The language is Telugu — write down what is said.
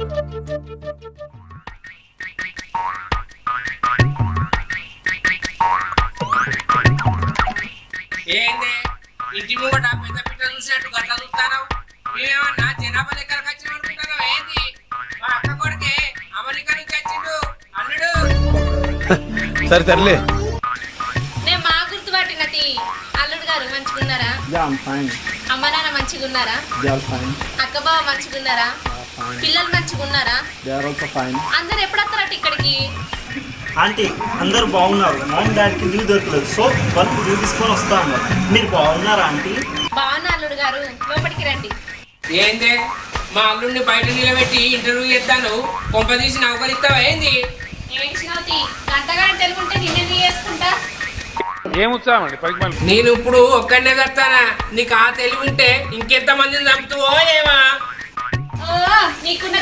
ఏంది ఇంటి ముంగట పెద్ద పిట్ట చూసినట్టు గట్ల చూస్తాను. మేమేమన్నా జనాభా లెక్కలకు వచ్చినాం అనుకుంటున్నావు ఏంది? మా అక్క కొడుకే అమెరికా నుంచి వచ్చిండు అల్లుడు. సరే సర్లే. నేను మా గుర్తుపట్టినది. అల్లుడు గారు మంచిగున్నారా? అమ్మ నాన్న మంచిగున్నారా? అక్క బావ మంచిగున్నారా? పిల్లలు మంచిగున్నారా? అందరు ఎప్పుడు వస్తారట ఇక్కడికి? ఆంటీ అందరు బాగున్నారు. మామ్ డాడీకి లీవ్ దొరకలేదు, సో వాళ్ళు లీవ్ తీసుకొని వస్తా అన్నారు. మీరు బాగున్నారా ఆంటీ? బాగున్నా అల్లుడు గారు, లోపలికి రండి. ఏంది మా అల్లుడిని బయట నిలబెట్టి ఇంటర్వ్యూ చేస్తాను, కొంప తీసి నౌకరిస్తావా ఏంది? గంటగానే తెలుగుంటే నిన్ను చేసుకుంటా. నేను ఇప్పుడు ఒక్కడనే కడతానా? నీకు ఆ తెలివి ఉంటే ఇంకెంత మందిని చంపుతావో ఏమా? నీకున్న